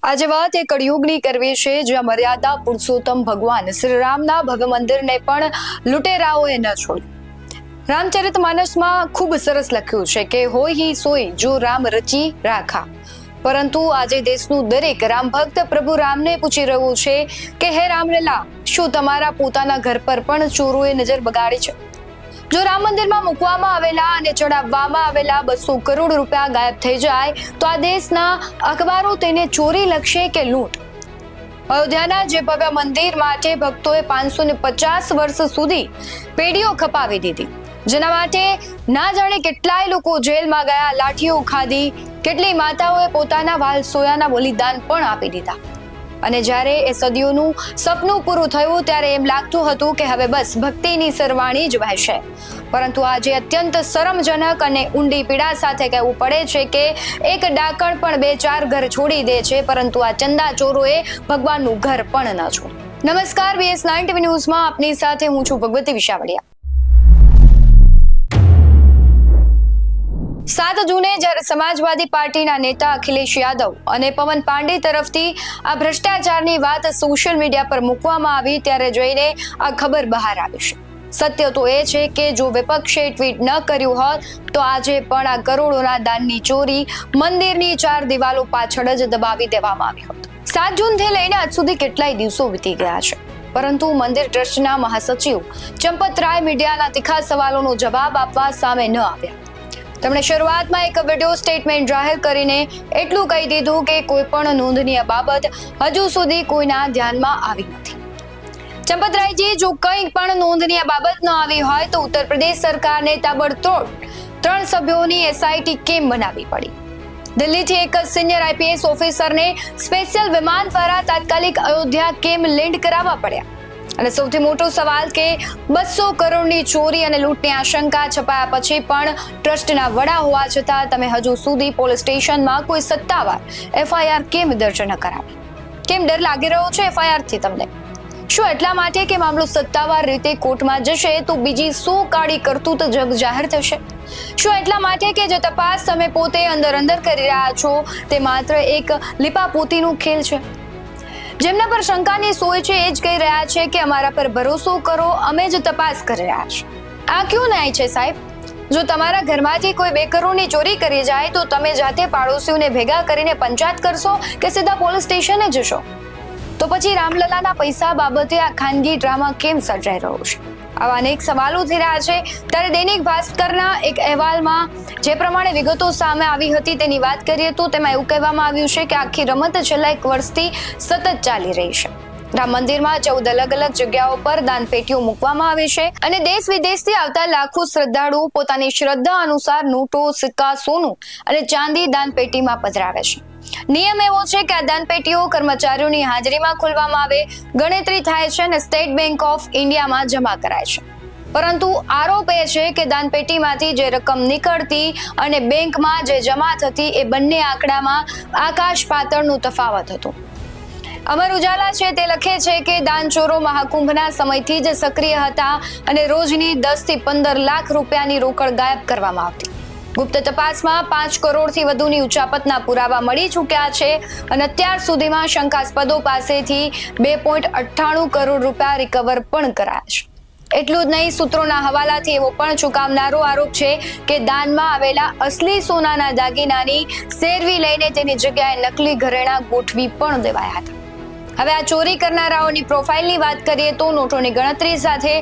આજે વાત એ કળિયુગની કરવી છે, જ્યાં મર્યાદા પુરુષોત્તમ ભગવાન શ્રી રામના ભવ્ય મંદિરને પણ લૂંટેરાઓએ ન છોડ્યું। રામચરિતમાનસમાં ખૂબ સરસ લખ્યું છે કે હોય હી સોય જો રામ રચી રાખા, પરંતુ આજે દેશનું દરેક રામ ભક્ત પ્રભુ રામને પૂછી રહ્યું છે કે હે રામલલા, શું તમારા પોતાના ઘર પર પણ ચોરોએ નજર બગાડી છે? જો રામ મંદિરમાં મૂકવામાં આવેલા અને ચડાવવામાં આવેલા 200 કરોડ રૂપિયા ગાયબ થઈ જાય તો આ દેશના અખબારો તેને ચોરી લખશે કે લૂંટ? અયોધ્યાના જે ભવ્ય મંદિર માટે ભક્તોએ 550 વર્ષ સુધી પેઢીઓ ખપાવી દીધી, જેના માટે ના જાણે કેટલાય લોકો જેલમાં ગયા, લાઠીઓ ખાધી, કેટલી માતાઓએ પોતાના વાલ સોયાના બલિદાન પણ આપી દીધા। અને જ્યારે એ સદીઓનું સપનું પૂરું થયું ત્યારે એમ લાગતું હતું કે હવે બસ ભક્તિની સરવાણી જ વહેશે, પરંતુ આજે અત્યંત શરમજનક અને ઊંડી પીડા સાથે કહેવું પડે છે કે એક ડાકણ પણ 2-4 ઘર છોડી દે છે, પરંતુ આ ચંદા ચોરોએ ભગવાનનું ઘર પણ ન છોડ્યું। નમસ્કાર, BS9 TV ન્યૂઝમાં આપની સાથે હું છું ભગવતી વિશાવડિયા। 7 જૂને જ્યારે સમાજવાદી પાર્ટીના નેતા અખિલેશ યાદવ અને પવન પાંડે તરફથી આ ભ્રષ્ટાચારની વાત સોશિયલ મીડિયા પર મૂકવામાં આવી, ત્યારે જોઈને આ ખબર બહાર આવી છે। સત્ય તો એ છે કે જો વિપક્ષે ટ્વીટ ન કર્યું હોત તો આજે પણ આ કરોડોના દાનની ચોરી મંદિરની 4 દિવાલો પાછળ જ દબાવી દેવામાં આવી હોત। 7 જૂનથી લઈને આજ સુધી કેટલાય દિવસો વીતી ગયા છે, પરંતુ મંદિર ટ્રસ્ટના મહાસચિવ ચંપતરાય મીડિયાના તીખા સવાલોનો જવાબ આપવા સામે ન આવ્યા। તેમણે શરૂઆતમાં એક વિડીયો સ્ટેટમેન્ટ જાહેર કરીને એટલું કહી દીધું કે કોઈ પણ નોંધનીય બાબત હજુ સુધી કોઈના ધ્યાનમાં આવી નથી। ચંપતરાયજી, જો કંઈ પણ નોંધનીય બાબત ન આવી હોય તો ઉત્તર પ્રદેશ સરકારને તાબડતોડ 3 સભ્યોની SIT કેમ બનાવવી પડી? દિલ્હીથી એક સિનિયર IPS ઓફિસરને સ્પેશિયલ વિમાન દ્વારા તાત્કાલિક અયોધ્યા કેમ લેન્ડ કરાવવા પડ્યા? અને સૌથી મોટો સવાલ કે 200 કરોડની ચોરી અને લૂંટની આશંકા છપાયા પછી પણ ટ્રસ્ટના વડા હોવા છતાં તમે હજુ સુધી પોલીસ સ્ટેશનમાં કોઈ સત્તાવાર FIR કેમ દર્જ ન કરાવી? કેમ ડર લાગી રહ્યો છે FIR થી તમને? શું એટલા માટે કે મામલો સત્તાવાર રીતે કોર્ટમાં જશે તો બીજી 100 કાળી કરતૂત જગ જાહેર થશે? શું એટલા માટે કે જે તપાસ તમે પોતે અંદર કરી રહ્યા છો તે માત્ર એક લીપાપોતીનું ખેલ છે? જેમના પર શંકાની સોય છે એ જ કહી રહ્યા છે કે અમારા પર ભરોસો કરો, અમે જ તપાસ કરી રહ્યા છીએ। આ ક્યું ન્યાય છે સાહેબ? જો તમારા ઘરમાંથી કોઈ 2 કરોડની ચોરી કરી જાય તો તમે જાતે પાડોશીઓને ભેગા કરીને પંચાયત કરશો કે સીધા પોલીસ સ્ટેશને જશો? તો પછી રામલલાના પૈસા બાબતે આ ખાનગી ડ્રામા કેમ સર્જાઈ રહ્યો છે? આવા અનેક સવાલો થઈ રહ્યા છે ત્યારે દૈનિક ભાસ્કરના એક અહેવાલમાં જે પ્રમાણે વિગતો સામે આવી હતી તેની વાત કરીએ તો તેમાં એવું કહેવામાં આવ્યું છે કે આખી રમત છેલ્લા 1 વર્ષથી સતત ચાલી રહી છે। રામ મંદિરમાં 14 અલગ જગ્યાઓ પર દાનપેટીઓ મૂકવામાં આવી છે અને દેશ વિદેશથી આવતા લાખો શ્રદ્ધાળુઓ પોતાની શ્રદ્ધા અનુસાર નોટો, સિક્કા, સોનું અને ચાંદી દાનપેટીમાં પધરાવે છે। નિયમ એવો છે કે આ દાનપેટીઓ કર્મચારીઓની હાજરીમાં ખોલવામાં આવે, ગણતરી થાય છે અને સ્ટેટ બેંક ઓફ ઇન્ડિયામાં જમા કરાય છે, પરંતુ આરોપ એ છે કે દાનપેટીમાંથી જે રકમ નીકળતી અને બેંકમાં જે જમા થતી એ બંને આંકડામાં આકાશ પાતાળનો તફાવત હતો। અમર ઉજાલા છે તે લખે છે કે દાનચોરો મહાકુંભના સમયથી જ સક્રિય હતા અને રોજની 10 થી 15 લાખ રૂપિયાની રોકડ ગાયબ કરવામાં આવતી। ગુપ્ત તપાસમાં 5 કરોડથી વધુની ઉચાપતના પુરાવા મળી ચૂક્યા છે અને અત્યાર સુધીમાં શંકાસ્પદો પાસેથી 2.98 કરોડ રૂપિયા રિકવર પણ કરાયા છે। એટલું જ નહીં, સૂત્રોના હવાલાથી એવો પણ ચોંકાવનારો આરોપ છે કે દાનમાં આવેલા અસલી સોનાના દાગીનાની સેરવી લઈને તેની જગ્યાએ નકલી ઘરેણાં ગોઠવી પણ દેવાયા હતા। હવે આ ચોરી કરનારાઓની પ્રોફાઇલની વાત કરીએ તો નોટોની ગણતરી સાથે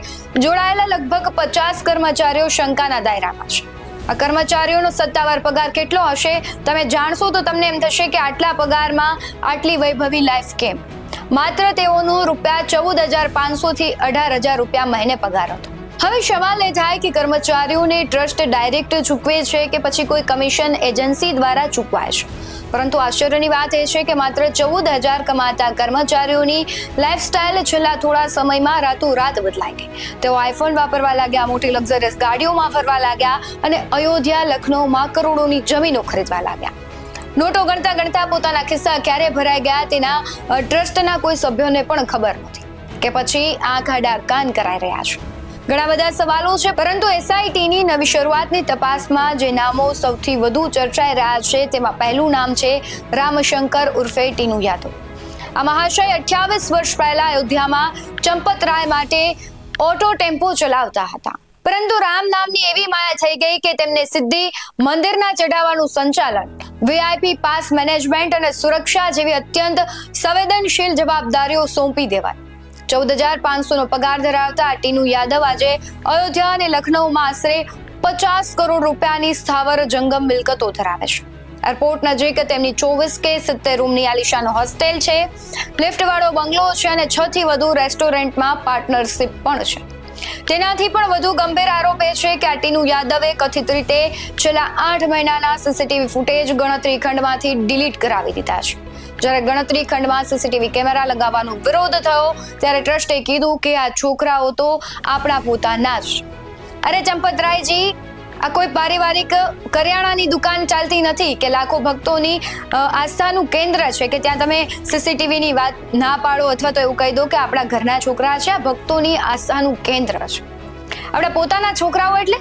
જોડાયેલા લગભગ 50 કર્મચારીઓ શંકાના દાયરામાં છે। આ કર્મચારીઓનો સત્તાવાર પગાર કેટલો હશે તમે જાણશો તો તમને એમ થશે કે આટલા પગારમાં આટલી વૈભવી લાઈફ કેમ? માત્ર તેઓનો ₹14,500 થી 18,000 રૂપિયા મહિને પગાર હતો। હવે સવાલ એ થાય કે કર્મચારીઓને ટ્રસ્ટ ડાયરેક્ટ ચૂકવે છે કે પછી કોઈ કમિશન એજન્સી દ્વારા ચૂકવાય છે? પરંતુ આશ્ચર્યની વાત એ છે કે માત્ર 14,000 કમાતા કર્મચારીઓની લાઈફસ્ટાઈલ છેલ્લા થોડા સમયમાં રાતોરાત બદલાઈ ગઈ। તેઓ આઈફોન વાપરવા લાગ્યા, મોટી લક્ઝરિયસ ગાડીઓમાં ફરવા લાગ્યા અને અયોધ્યા, લખનૌમાં કરોડોની જમીનો ખરીદવા લાગ્યા। નોટો ગણતા પોતાના ખિસ્સા ક્યારે ભરાઈ ગયા તેના ટ્રસ્ટના કોઈ સભ્યોને પણ ખબર નથી કે પછી આંખ આડા કાન કરાઈ રહ્યા છે। ઘણા બધા સવાલો છે, પરંતુ એસઆઈટીની નવી શરૂઆતની તપાસમાં જે નામો સૌથી વધુ ચર્ચાઈ રહ્યા છે તેમાં પહેલું નામ છે રામશંકર ઉર્ફે ટીનુ યાદવ. આ મહાશય 28 વર્ષ પહેલા અયોધ્યામાં ચંપતરાય માટે ઓટો ટેમ્પો ચલાવતા હતા, પરંતુ રામ નામની એવી માયા થઈ ગઈ કે તેમને સીધી મંદિરના ચઢાવવાનું સંચાલન, વીઆઈપી પાસ મેનેજમેન્ટ અને સુરક્ષા જેવી અત્યંત સંવેદનશીલ જવાબદારીઓ સોંપી દેવાય. 14,500 નો પગાર ધરાવતા ટીનુ યાદવ આજે અયોધ્યા અને લખનૌમાં આશરે 50 કરોડ રૂપિયાની સ્થાવર જંગમ મિલકતો ધરાવે છે. એરપોર્ટ નજીક તેમની 24 કે 70 રૂમની આલિશાન હોસ્ટેલ છે, લિફ્ટ વાળો બંગલો છે અને 6 થી વધુ રેસ્ટોરન્ટમાં પાર્ટનરશિપ પણ છે. તેનાથી પણ વધુ ગંભીર આરોપ એ છે કે આ ટીનુ યાદવે કથિત રીતે છેલ્લા 8 મહિનાના સીસીટીવી ફૂટેજ ગણતરી ખંડમાંથી ડિલીટ કરાવી દીધા છે. જ્યારે ગણતરી ખંડમાં સીસીટીવી કેમેરા લગાવવાનો વિરોધ થયો ત્યારે ટ્રસ્ટે કીધું કે આ છોકરાઓ તો આપણા પોતાના જ. અરે ચંપતરાયજી, આ કોઈ પારિવારિક કરિયાણાની દુકાન ચાલતી નથી કે લાખો ભક્તોની આસ્થાનું કેન્દ્ર છે કે ત્યાં તમે સીસીટીવીની વાત ના પાડો અથવા તો એવું કહી દો કે આપણા ઘરના છોકરા છે, આ ભક્તોની આસ્થાનું કેન્દ્ર છે. આપણા પોતાના છોકરાઓ એટલે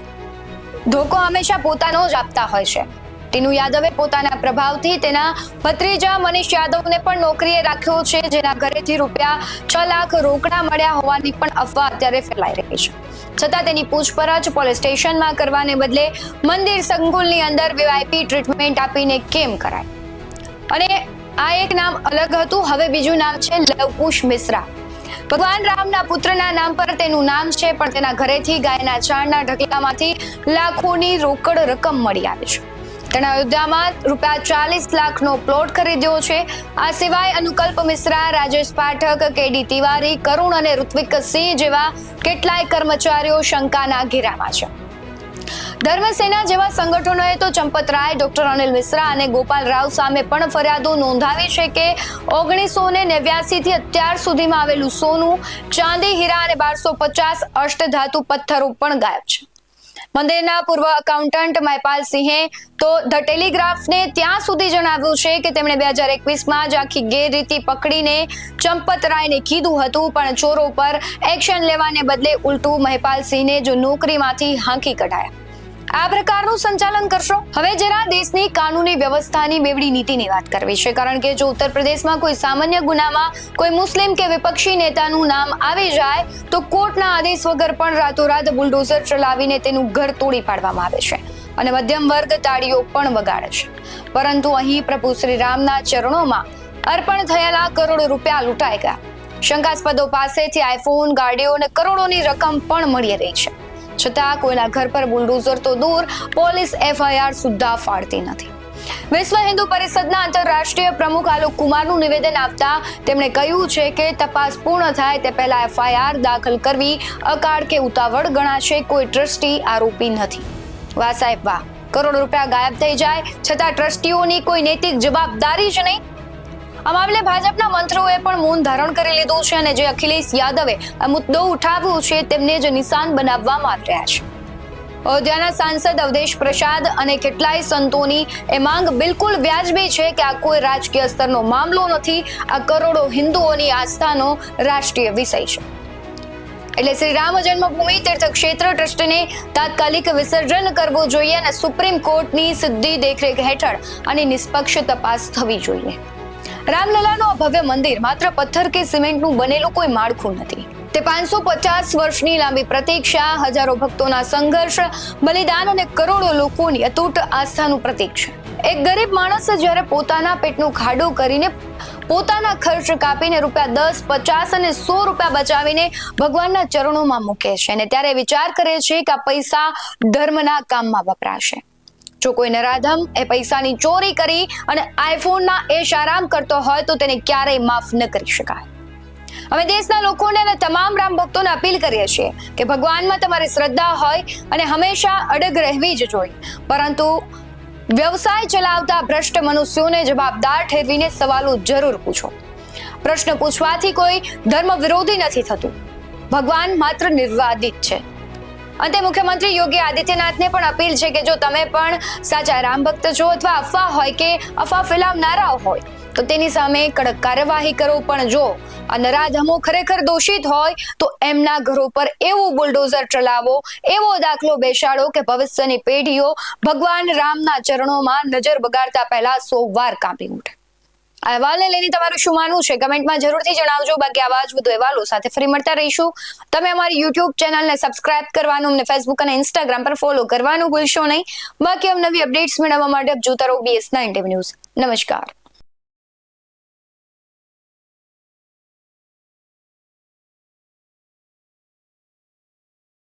ધોકો હંમેશા પોતાનો જ આપતા હોય છે. ટીનુ યાદવે પોતાના પ્રભાવથી તેના ભત્રીજા મનીષ યાદવને પણ નોકરીએ રાખ્યો છે, જેના ઘરેથી રૂપિયા 6 લાખ રોકડા મળ્યા હોવાની પણ અફવા અત્યારે ફેલાઈ રહી છે. છતાં તેની પૂછપરછ પોલીસ સ્ટેશનમાં કરવાને બદલે મંદિર સંકુલની અંદર વીઆઈપી ટ્રીટમેન્ટ આપીને કેમ કરાય? અને આ એક નામ અલગ હતું, હવે બીજું નામ છે લવકુશ મિશ્રા. ભગવાન રામના પુત્રના નામ પર તેનું નામ છે, પણ તેના ઘરેથી ગાયના છાણના ઢગલામાંથી લાખોની રોકડ રકમ મળી આવી છે. તેણે અયોધ્યામાં રૂપિયા 40 લાખનો પ્લોટ ખરીદ્યો છે. આ સિવાય અનુકલ્પ મિશ્રા, રાજેશ પાઠક, કેડી તિવારી, કરુણ અને ઋત્વિક સિંહ જેવા કેટલાય કર્મચારીઓ શંકાના ઘેરામાં છે. ધર્મસેના જેવા સંગઠનોએ તો ચંપતરાય, ડોક્ટર અનિલ મિશ્રા અને ગોપાલ રાવ સામે પણ ફરિયાદો નોંધાવી છે કે 1989 થી અત્યાર સુધીમાં આવેલું સોનું, ચાંદી, હીરા અને 1250 અષ્ટધાતુ પથ્થરો પણ ગાયબ છે. મંદિરના પૂર્વ એકાઉન્ટન્ટ મહિપાલ સિંહે તો ધ ટેલિગ્રાફને ત્યાં સુધી જણાવ્યું છે કે તેમણે 2021માં જ આખી ગેરરીતિ પકડીને ચંપતરાયને કીધું હતું, પણ ચોરો પર એક્શન લેવાને બદલે ઉલટું મહિપાલ સિંહને જો નોકરીમાંથી હાંકી કઢાયા. આ પ્રકારનું સંચાલન કરશો? હવે જરા દેશની કાનૂની વ્યવસ્થાની બેવડી નીતિની વાત કરવી છે, કારણ કે જો ઉત્તર પ્રદેશમાં કોઈ સામાન્ય ગુનામાં કોઈ મુસ્લિમ કે વિપક્ષી નેતાનું નામ આવી જાય તો કોર્ટના આદેશ વગર પણ રાતોરાત બુલડોઝર ચલાવીને તેનું ઘર તોડી પાડવામાં આવે છે અને મધ્યમ વર્ગ તાળીઓ પણ વગાડે છે. પરંતુ અહીં પ્રભુ શ્રી રામના ચરણોમાં અર્પણ થયેલા કરોડો રૂપિયા લૂંટાઈ ગયા. શંકાસ્પદો પાસેથી આઈફોન, ગાડીઓ અને કરોડોની રકમ પણ મળી રહી છે. છતાં કોઈના ઘર પર બુલડોઝર તો દૂર, પોલીસ એફઆઈઆર સુદ્ધા ફાડતી નથી. વિશ્વ હિન્દુ પરિષદના આંતરરાષ્ટ્રીય પ્રમુખ આલોક કુમારનું નિવેદન આપતા તેમણે કહ્યું છે કે તપાસ પૂર્ણ થાય તે પહેલા એફઆઈઆર દાખલ કરવી અકાળ કે ઉતાવળ ગણાશે. કોઈ ટ્રસ્ટી આરોપી નથી. વાહ સાહેબ વાહ, કરોડો રૂપિયા ગાયબ થઈ જાય છતાં ટ્રસ્ટીઓની કોઈ નૈતિક જવાબદારી જ નહીં. આ મામલે ભાજપના મંત્રીઓએ પણ મૌન ધારણ કરી લીધું છે અને જે અખિલેશ યાદવે આ મુદ્દો ઉઠાવ્યો છે તેમને જ નિશાન બનાવવામાં આવી રહ્યા છે. અયોધ્યાના સાંસદ અવધેશ પ્રસાદ અને કેટલાય સંતોની એ માંગ બિલકુલ વ્યાજબી છે કે આ કોઈ રાજકીય સ્તરનો મામલો નથી, આ કરોડો હિન્દુઓની આસ્થાનો રાષ્ટ્રીય વિષય છે. એટલે શ્રી રામ જન્મભૂમિ તીર્થ ક્ષેત્ર ટ્રસ્ટને તાત્કાલિક વિસર્જન કરવું જોઈએ અને સુપ્રીમ કોર્ટની સીધી દેખરેખ હેઠળ આની નિષ્પક્ષ તપાસ થવી જોઈએ. રામલલાનું આ ભવ્ય મંદિર માત્ર પથ્થર કે સિમેન્ટનું બનેલું કોઈ માળખું નથી. તે 550 વર્ષની લાંબી પ્રતીક્ષા, હજારો ભક્તોના સંઘર્ષ, બલિદાન અને કરોડો લોકોની અતૂટ આસ્થાનું પ્રતીક છે. એક ગરીબ માણસ જ્યારે પોતાના પેટનું ખાડું કરીને, પોતાના ખર્ચ કાપીને રૂપિયા 10, 50 અને 100 રૂપિયા બચાવીને ભગવાનના ચરણોમાં મૂકે છે અને ત્યારે વિચાર કરે છે કે આ પૈસા ધર્મના કામમાં વપરાશે. જો કોઈ નરાધમ એ પૈસાની ચોરી કરી અને આઈફોનના એશ આરામ કરતો હોય તો તેને ક્યારેય માફ ન કરી શકાય. અમે દેશના લોકોને અને તમામ રામ ભક્તોને અપીલ કરીએ છીએ કે ભગવાનમાં તમારી શ્રદ્ધા હોય અને હંમેશા અડગ રહેવી જ જોઈએ, પરંતુ વ્યવસાય ચલાવતા ભ્રષ્ટ મનુષ્યોને જવાબદાર ઠેરવીને સવાલો જરૂર પૂછો. પ્રશ્ન પૂછવાથી કોઈ ધર્મ વિરોધી નથી થતું. ભગવાન માત્ર નિર્વાદિત છે. અંતે મુખ્યમંત્રી યોગી આદિત્યનાથને પણ અપીલ છે કે જો તમે પણ સાચા રામ ભક્ત છો અથવા અફવા હોય કે અફવા ફેલાવનારાઓ હોય તો તેની સામે કડક કાર્યવાહી કરો, પણ જો આ નરાધમો ખરેખર દોષિત હોય તો એમના ઘરો પર એવું બુલડોઝર ચલાવો, એવો દાખલો બેસાડો કે ભવિષ્યની પેઢીઓ ભગવાન રામના ચરણોમાં નજર બગાડતા પહેલા 100 વાર કાપી ઉઠે. આ અહેવાલને લઈને તમારું શું માનવું છે કમેન્ટમાં જરૂરથી જણાવજો. બાકી આવા જ વધુ અહેવાલો સાથે ફરી મળતા રહીશું. તમે અમારી યુટ્યુબ ચેનલને સબસ્ક્રાઇબ કરવાનું, અમને ફેસબુક અને ઇન્સ્ટાગ્રામ પર ફોલો કરવાનું ભૂલશો નહીં. બાકી નવી અપડેટ્સ મેળવવા માટે જોતા રહો BS9 ટીવી ન્યૂઝ. નમસ્કાર.